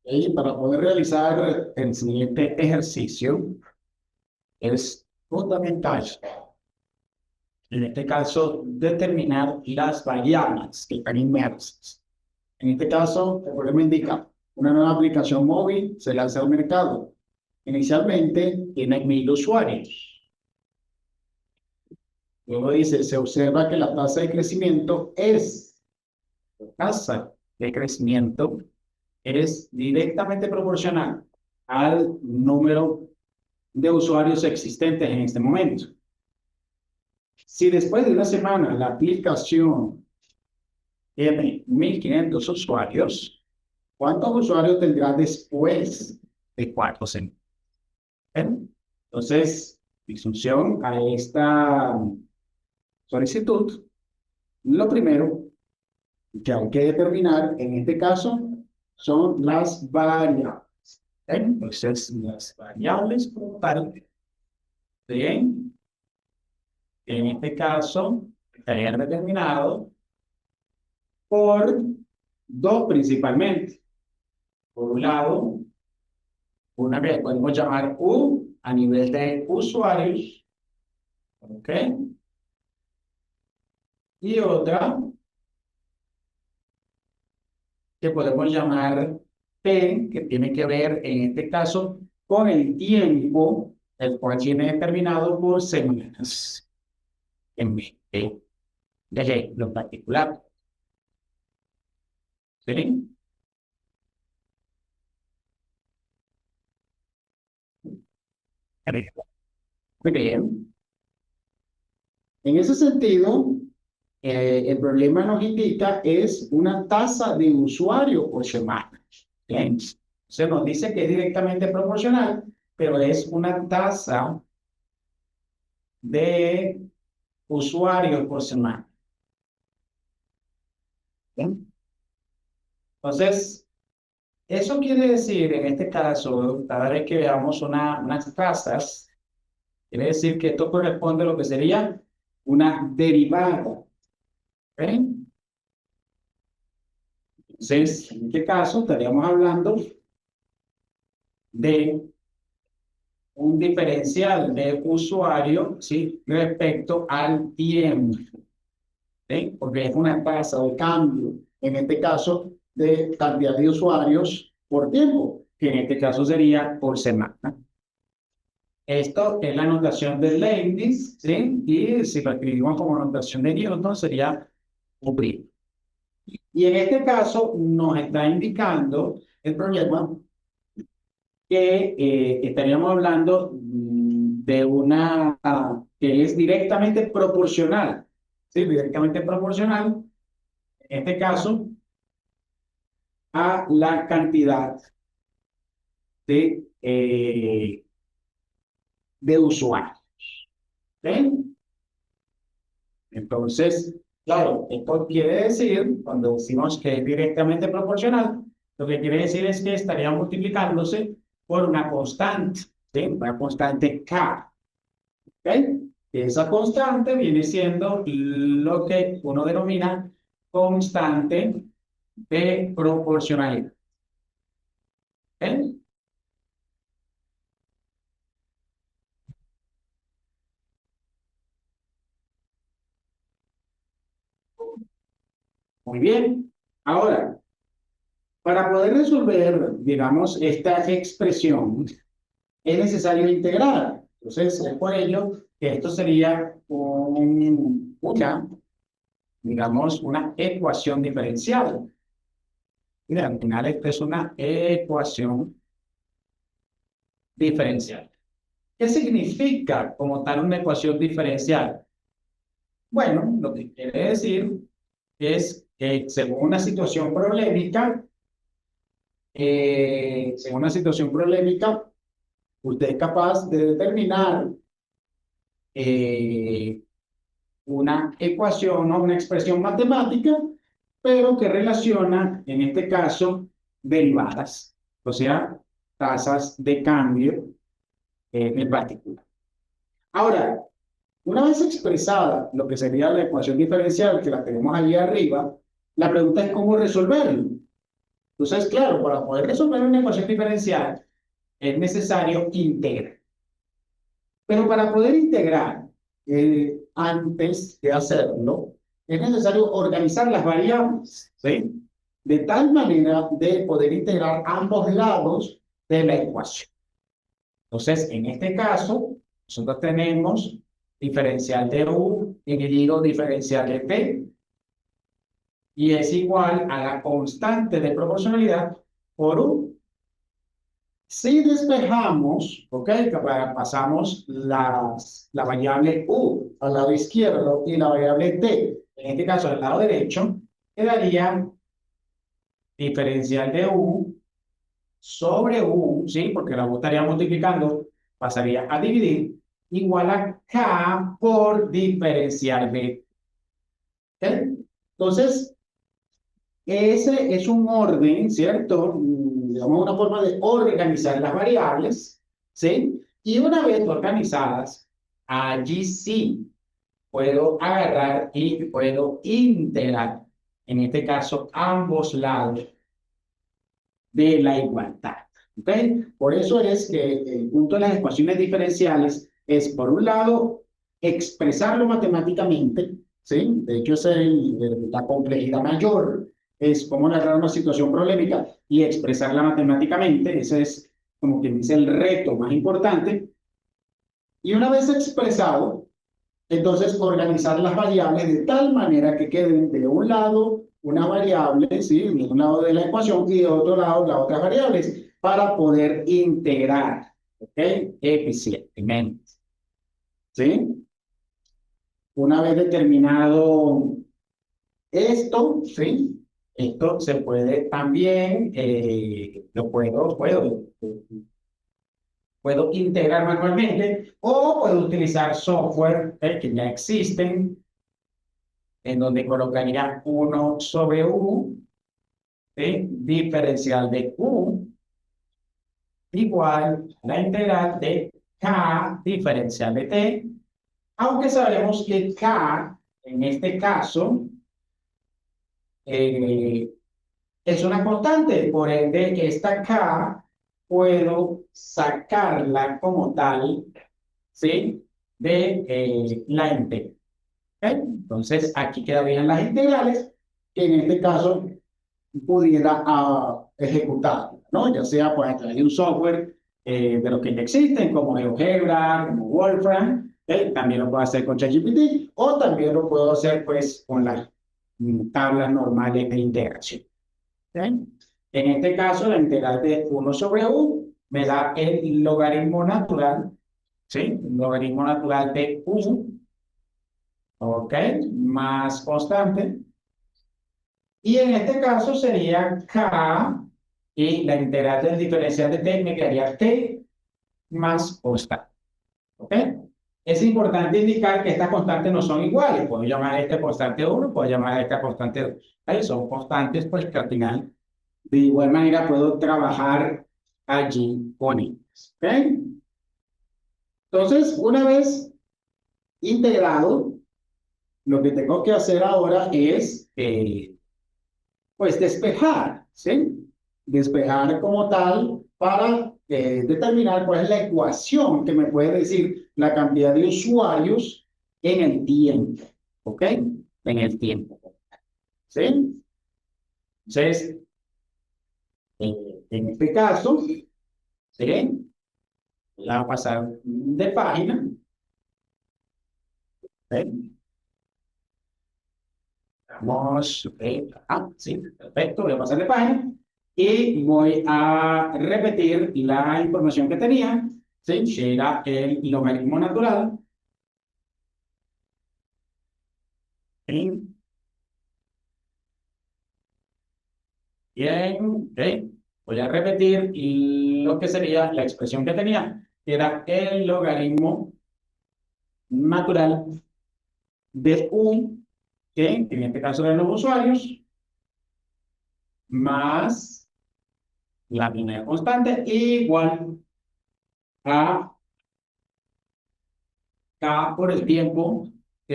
Y para poder realizar el siguiente ejercicio es fundamental, en este caso, determinar las variables que están inmersas. En este caso, el problema indica una nueva aplicación móvil se lanza al mercado. Inicialmente tiene 1000 usuarios. Luego dice, se observa que la tasa de crecimiento es directamente proporcional al número de usuarios existentes en este momento. Si después de una semana la aplicación tiene 1500 usuarios, ¿cuántos usuarios tendrá después de 4 semanas? Entonces, disfunción a esta solicitud, lo primero que hay que determinar en este caso son las variables. Entonces, las variables por parte de, en este caso, estarían determinados por dos principalmente. Por un lado, una que podemos llamar U a nivel de usuarios, ¿ok? Y otra que podemos llamar T, que tiene que ver en este caso con el tiempo, el cual tiene determinado por semanas en vez de lo particular. ¿Sí? Muy bien. En ese sentido, el problema nos indica es una tasa de usuario por semana. Bien. Se nos dice que es directamente proporcional, pero es una tasa de usuarios por semana. Bien. Entonces, eso quiere decir, en este caso, cada vez que veamos unas tasas, quiere decir que esto corresponde a lo que sería una derivada. ¿Ven? Entonces, en este caso, estaríamos hablando de un diferencial de usuario, ¿sí? Respecto al tiempo. ¿Sí? Porque es una tasa de cambio, en este caso, de cantidad de usuarios por tiempo, que en este caso sería por semana. Esto es la notación de Leibniz, ¿sí? Y si lo escribimos como notación de Newton, sería U'. Y en este caso nos está indicando el problema que estaríamos hablando de una que es directamente proporcional, ¿sí? Directamente proporcional, en este caso, a la cantidad de usuarios. ¿Sí? Entonces, claro, esto quiere decir, cuando decimos que es directamente proporcional, lo que quiere decir es que estaría multiplicándose por una constante, ¿sí? Una constante K. ¿Ok? Esa constante viene siendo lo que uno denomina constante de proporcionalidad. ¿Ok? Muy bien. Ahora, para poder resolver, digamos, esta expresión, es necesario integrar. Entonces, es por ello que esto sería digamos, una ecuación diferencial. Mira, al final esto es una ecuación diferencial. ¿Qué significa como tal una ecuación diferencial? Bueno, lo que quiere decir es que según una situación problemática, usted es capaz de determinar eh, una ecuación o una expresión matemática, pero que relaciona, en este caso, derivadas, o sea, tasas de cambio en particular. Ahora, una vez expresada lo que sería la ecuación diferencial, que la tenemos allí arriba, la pregunta es cómo resolverlo. Entonces, claro, para poder resolver una ecuación diferencial es necesario integrar. Pero para poder integrar, antes de hacerlo, es necesario organizar las variables, ¿sí? De tal manera de poder integrar ambos lados de la ecuación. Entonces, en este caso, nosotros tenemos diferencial de u dividido diferencial de t, y es igual a la constante de proporcionalidad por u. Si despejamos, ¿ok? Pasamos la variable u al lado izquierdo y la variable t, en este caso al lado derecho, quedaría diferencial de u sobre u, ¿sí? Porque la u estaría multiplicando, pasaría a dividir, igual a k por diferencial de. ¿Ok? Entonces, ese es un orden, ¿cierto? Digamos, una forma de organizar las variables, ¿sí? Y una vez organizadas, allí sí puedo agarrar y puedo integrar, en este caso, ambos lados de la igualdad. ¿Ok? Por eso es que el punto de las ecuaciones diferenciales es, por un lado, expresarlo matemáticamente, ¿sí? De hecho, es la complejidad mayor, es cómo narrar una situación problemática y expresarla matemáticamente. Ese es, como quien dice, el reto más importante. Y una vez expresado, entonces organizar las variables de tal manera que queden de un lado una variable, ¿sí? De un lado de la ecuación y de otro lado las otras variables para poder integrar, ¿ok? Eficientemente, ¿sí? Una vez determinado esto, ¿sí? Esto se puede también, puedo integrar manualmente o puedo utilizar software que ya existen, en donde colocaría 1 sobre u, ¿sí? Diferencial de u igual a la integral de k diferencial de t, aunque sabemos que k, en este caso, eh, es una constante, por ende, esta k puedo sacarla como tal, ¿sí? De la integral. ¿Ok? Entonces, aquí quedarían las integrales, que en este caso pudiera ejecutar, ¿no? Ya sea pues, a través de un software de los que ya existen, como GeoGebra, como Wolfram, también lo puedo hacer con ChatGPT, o también lo puedo hacer pues con las tablas normales de integración. ¿Sí? En este caso, la integral de 1 sobre u me da el logaritmo natural, ¿sí? El logaritmo natural de u, ¿ok? Más constante. Y en este caso sería k, y la integral del diferencial de t me quedaría t más constante. ¿Ok? Es importante indicar que estas constantes no son iguales. Puedo llamar a esta constante 1, puedo llamar a esta constante 2. Ahí son constantes, pues que al final, de igual manera, puedo trabajar allí con ellas. ¿Ok? Entonces, una vez integrado, lo que tengo que hacer ahora es pues despejar, ¿sí? Despejar como tal para determinar cuál es la ecuación que me puede decir la cantidad de usuarios en el tiempo, ¿ok? En el tiempo, ¿sí? Entonces, en este caso, ¿sí? Voy a pasar de página, ¿sí? Vamos, sí, perfecto, voy a pasar de página y voy a repetir la información que tenía, ¿sí? Que era el logaritmo natural. ¿Sí? Bien, ok. Voy a repetir lo que sería la expresión que tenía, que era el logaritmo natural de u, que en este caso de los usuarios, más la primera constante, igual a k por el tiempo, ¿ok?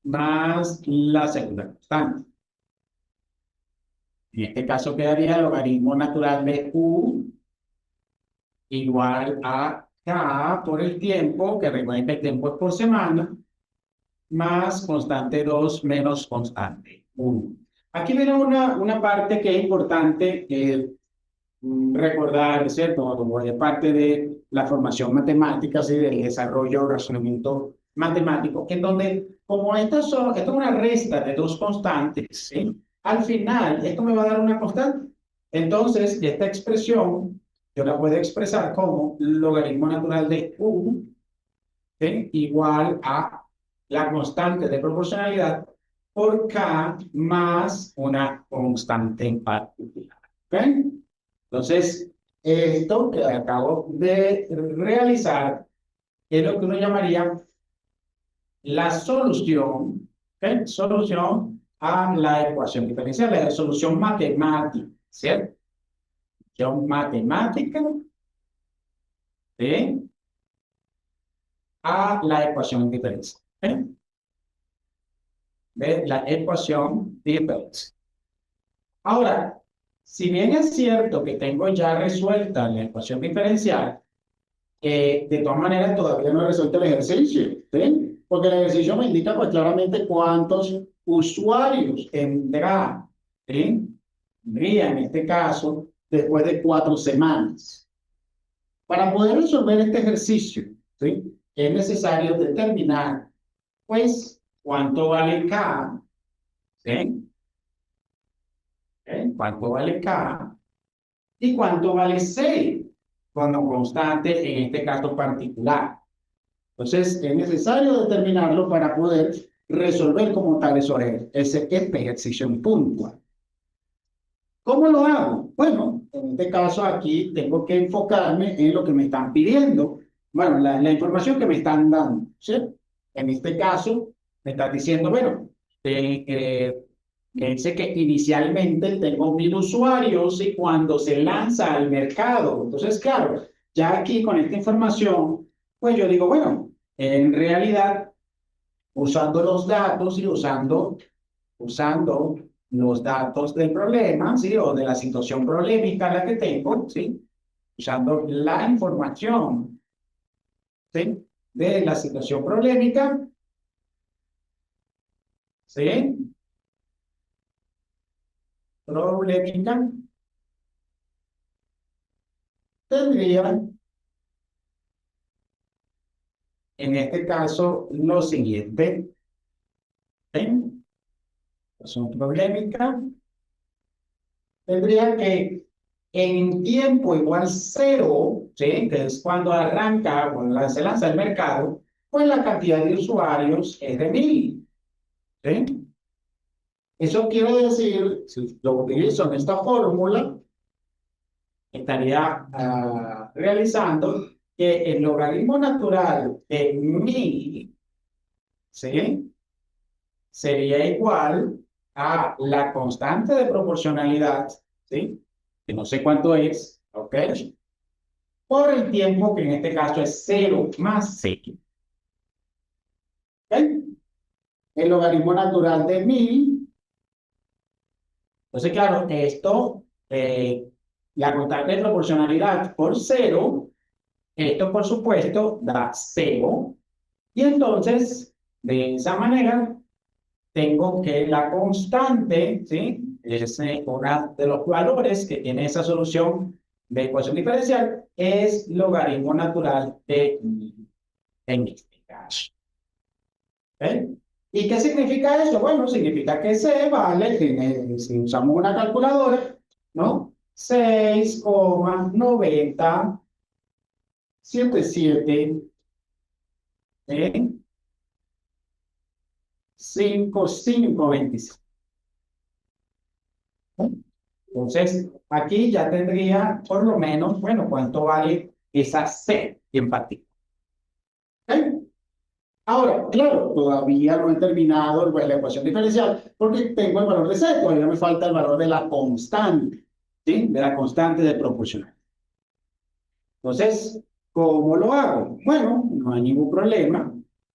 Más la segunda constante. En este caso quedaría el logaritmo natural de U igual a K por el tiempo, que recuerden que el tiempo es por semana, más constante 2 menos constante 1. Aquí viene una parte que es importante recordar, ¿cierto? Como de parte de la formación matemática y del desarrollo de razonamiento matemático, en donde, como esto es una resta de dos constantes, ¿sí? Al final, esto me va a dar una constante. Entonces, esta expresión yo la puedo expresar como logaritmo natural de U, ¿sí? Igual a la constante de proporcionalidad por K más una constante en particular. ¿Ok? Entonces, esto que acabo de realizar es lo que uno llamaría la solución, ¿ok? Solución a la ecuación diferencial, la solución matemática, ¿cierto? Solución matemática, ¿sí? A la ecuación diferencial, ¿ok? De la ecuación diferencial. Ahora, si bien es cierto que tengo ya resuelta la ecuación diferencial, de todas maneras todavía no he resuelto el ejercicio, ¿sí? Porque el ejercicio me indica pues claramente cuántos usuarios tendrá, ¿sí? Tendría en este caso después de 4 semanas. Para poder resolver este ejercicio, ¿sí? Es necesario determinar pues cuánto vale K, ¿sí? ¿Sí? ¿Cuánto vale K? ¿Y cuánto vale C? Como constante en este caso particular. Entonces, es necesario determinarlo para poder resolver como tal ese ejercicio en puntual. ¿Cómo lo hago? Bueno, en este caso aquí tengo que enfocarme en lo que me están pidiendo. Bueno, la información que me están dando, ¿sí? En este caso, me están diciendo, bueno, fíjense que inicialmente tengo 1000 usuarios y cuando se lanza al mercado, entonces, claro, ya aquí con esta información, pues yo digo, bueno, en realidad, usando los datos y usando los datos del problema, ¿sí? O de la situación problemática la que tengo, ¿sí? Usando la información, ¿sí? De la situación problemática, ¿sí? Problemática, tendría, en este caso, lo siguiente, ¿sí? Situación problemática, tendría que en tiempo igual cero, ¿sí? Que es cuando arranca, cuando se lanza al mercado, pues la cantidad de usuarios es de 1000, ¿sí? Eso quiere decir, si lo utilizo en esta fórmula, estaría realizando que el logaritmo natural de 1000, ¿sí? Sería igual a la constante de proporcionalidad, ¿sí? Que no sé cuánto es, ¿ok? Por el tiempo que en este caso es 0 más c. ¿Ok? El logaritmo natural de 1000. Entonces, claro, esto, la constante de proporcionalidad por 0, esto por supuesto da 0. Y entonces, de esa manera, tengo que la constante, ¿sí? Es uno de los valores que tiene esa solución de ecuación diferencial, es logaritmo natural de 1000 en este caso. ¿Okay? ¿Y qué significa eso? Bueno, significa que C vale, si usamos una calculadora, ¿no? 6,9077 en 5526. Entonces, aquí ya tendría por lo menos, bueno, cuánto vale esa C en particular. ¿Okay? Ahora, claro, todavía no he terminado pues, la ecuación diferencial porque tengo el valor de C, todavía me falta el valor de la constante, ¿sí? De la constante de proporcional. Entonces, ¿cómo lo hago? Bueno, no hay ningún problema,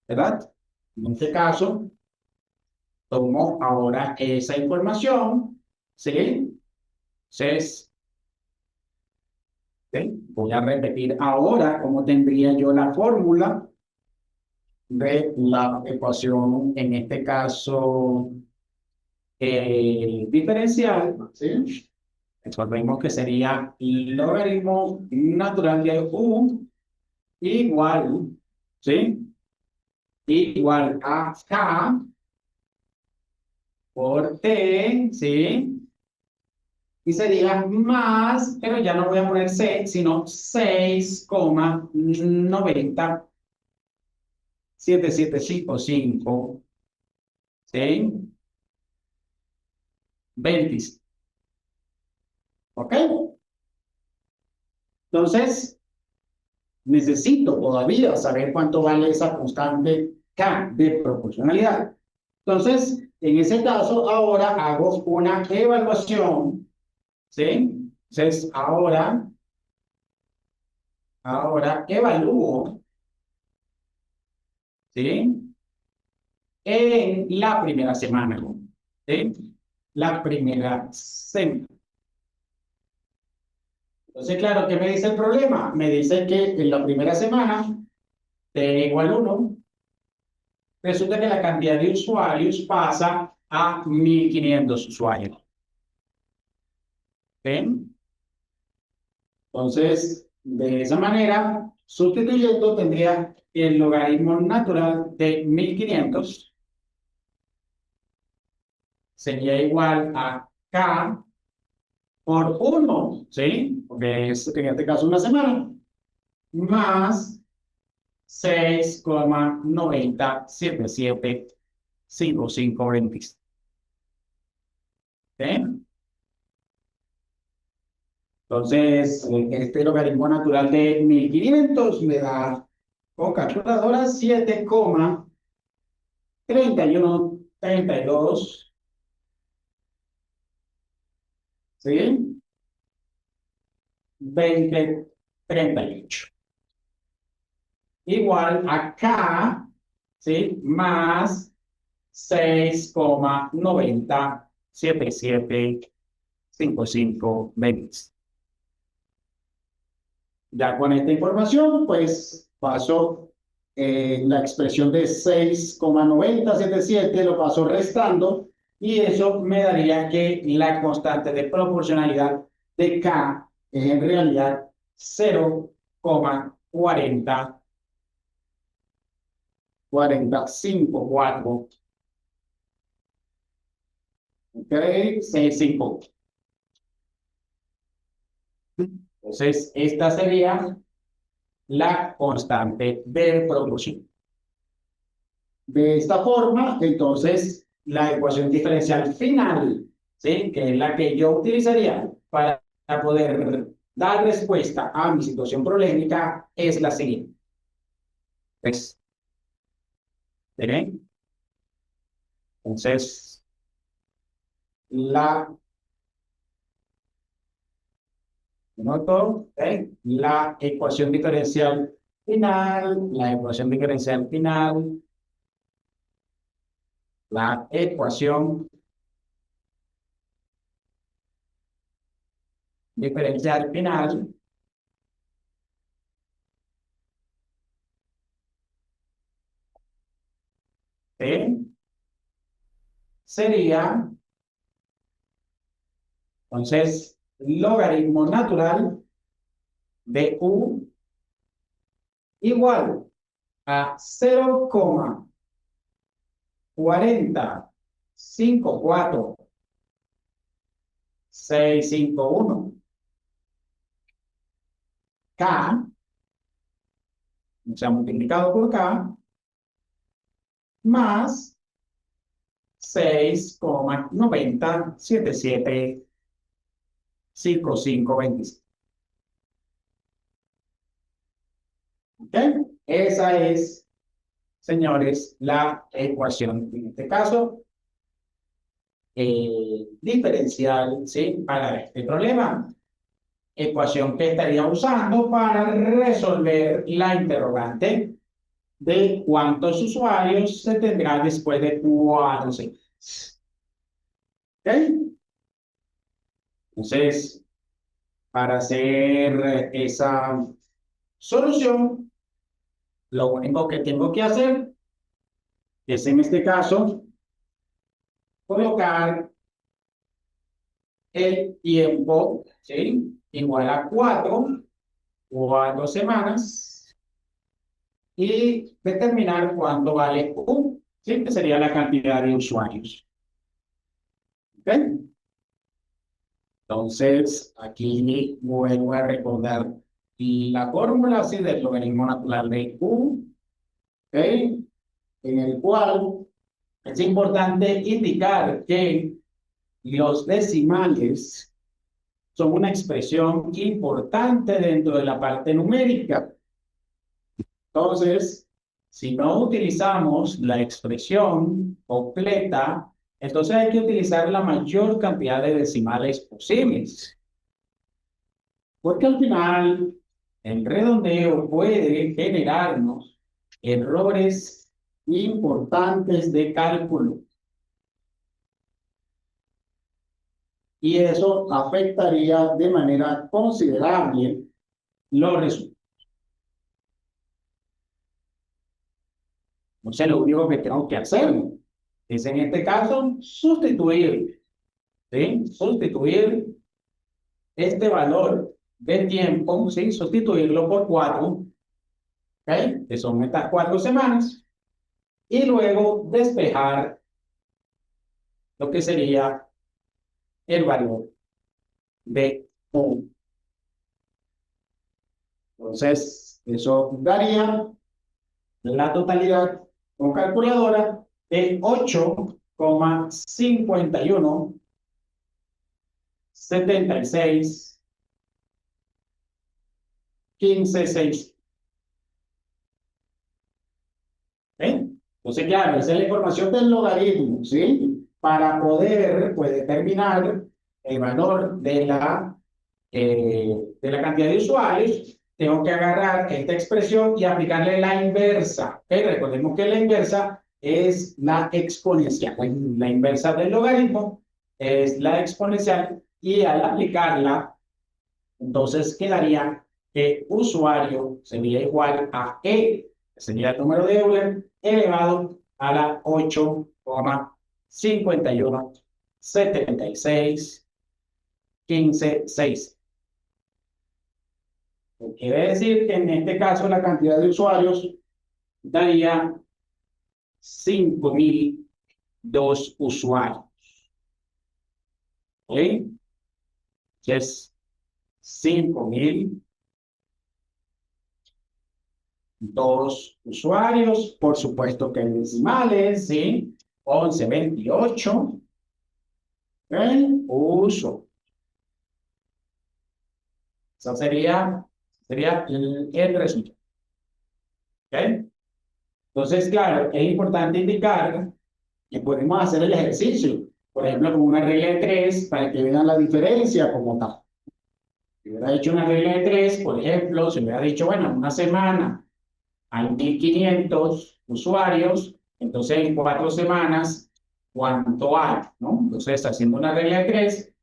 ¿verdad? En este caso, tomo ahora esa información, ¿sí? Entonces, ¿sí? Voy a repetir ahora cómo tendría yo la fórmula de la ecuación, en este caso, diferencial, ¿sí? Resolvemos que sería logaritmo natural de U igual, ¿sí? Igual a K por T, ¿sí? Y sería más, pero ya no voy a poner C, sino 6,97755, ¿sí? 20. ¿Ok? Entonces, necesito todavía saber cuánto vale esa constante K de proporcionalidad. Entonces, en ese caso, ahora hago una evaluación, ¿sí? Entonces, ahora evalúo, ¿sí? En la primera semana, ¿sí? La primera semana. Entonces, claro, ¿qué me dice el problema? Me dice que en la primera semana, T igual 1, resulta que la cantidad de usuarios pasa a 1.500 usuarios. ¿Ven? Entonces, de esa manera, sustituyendo, tendría el logaritmo natural de 1.500 sería igual a K por 1, ¿sí? Porque es en este caso una semana, más 6,90775520. ¿Sí? Entonces, este logaritmo natural de 1.500 me da, con calculadora, 7,3132, ¿sí? 2038. Igual a K, ¿sí? Más 6,90775520. Ya con esta información, pues paso la expresión de 6,9077, lo paso restando, y eso me daría que la constante de proporcionalidad de K es en realidad 0,4054. ¿Ok? 65. Entonces, esta sería la constante de proporción. De esta forma, entonces, la ecuación diferencial final, ¿sí? Que es la que yo utilizaría para poder dar respuesta a mi situación problemática, es la siguiente. Pues, ¿ven? Entonces, la noto, la ecuación diferencial final, la ecuación diferencial final, la ecuación diferencial final, sería, entonces, logaritmo natural de U igual a 0,454,651 K, o sea, multiplicado por K, más 6,90775520. ¿Ok? Esa es, señores, la ecuación, en este caso, diferencial, ¿sí? Para este problema. Ecuación que estaría usando para resolver la interrogante de cuántos usuarios se tendrá después de 4 semanas. ¿Ok? Entonces, para hacer esa solución, lo único que tengo que hacer es, en este caso, colocar el tiempo, ¿sí? Igual a 4 semanas y determinar cuánto vale U, ¿sí? Que sería la cantidad de usuarios. ¿Ok? Entonces, aquí vuelvo a recordar la fórmula, ¿sí? Del logaritmo natural de U, ¿ok? En el cual es importante indicar que los decimales son una expresión importante dentro de la parte numérica. Entonces, si no utilizamos la expresión completa, entonces hay que utilizar la mayor cantidad de decimales posibles. Porque al final, el redondeo puede generarnos errores importantes de cálculo. Y eso afectaría de manera considerable los resultados. Entonces, lo único que tengo que hacer es, en este caso, sustituir, ¿sí? Sustituir este valor de tiempo, ¿sí? Sustituirlo por 4, ¿ok? Que son estas 4 semanas, y luego despejar lo que sería el valor de U. Entonces, eso daría la totalidad con calculadora de 8,51 76 15 6. Entonces, claro, esa es la información del logaritmo, ¿sí? Para poder, pues, determinar el valor de la cantidad de usuarios, tengo que agarrar esta expresión y aplicarle la inversa. Recordemos que la inversa es la exponencial. La inversa del logaritmo es la exponencial, y al aplicarla, entonces quedaría que usuario sería igual a E, que sería el número de Euler, elevado a la 8,51 76 15 6. Quiere decir que en este caso la cantidad de usuarios daría 5.002 usuarios. ¿Ok? Que es 5.002 usuarios. Por supuesto que en decimales, ¿sí? 1128. El uso. Eso sería el resultado. ¿Ok? Entonces, claro, es importante indicar que podemos hacer el ejercicio, por ejemplo, con una regla de 3, para que vean la diferencia como tal. Si hubiera hecho una regla de 3, por ejemplo, si hubiera dicho, bueno, en una semana hay 1.500 usuarios, entonces en 4 semanas, ¿cuánto hay? ¿No? Entonces, haciendo una regla de 3,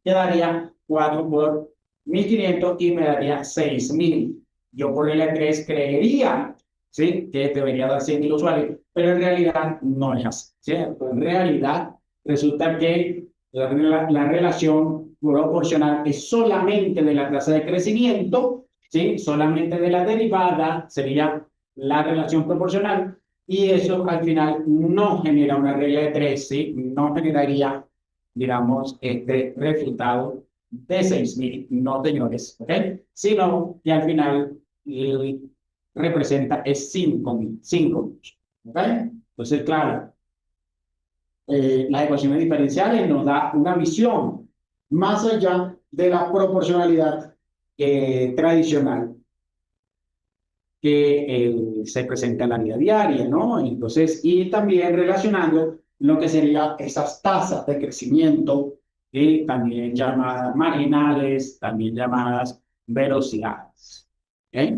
quedaría 4 por 1.500 y me daría 6.000. Yo por regla de 3 creería, ¿sí?, que debería dar 100.000 usuarios, pero en realidad no es así, ¿cierto? En realidad resulta que la relación proporcional es solamente de la tasa de crecimiento, ¿sí? Solamente de la derivada sería la relación proporcional, y eso al final no genera una regla de 3, ¿sí? No generaría, digamos, este resultado de 6.000, no, señores, ¿ok? Sino que al final representa es 5.000, ¿ok? Entonces, claro, las ecuaciones diferenciales nos da una visión más allá de la proporcionalidad tradicional que se presenta en la vida diaria, ¿no? Entonces, y también relacionando lo que serían esas tasas de crecimiento, también llamadas marginales, también llamadas velocidades. ¿Okay?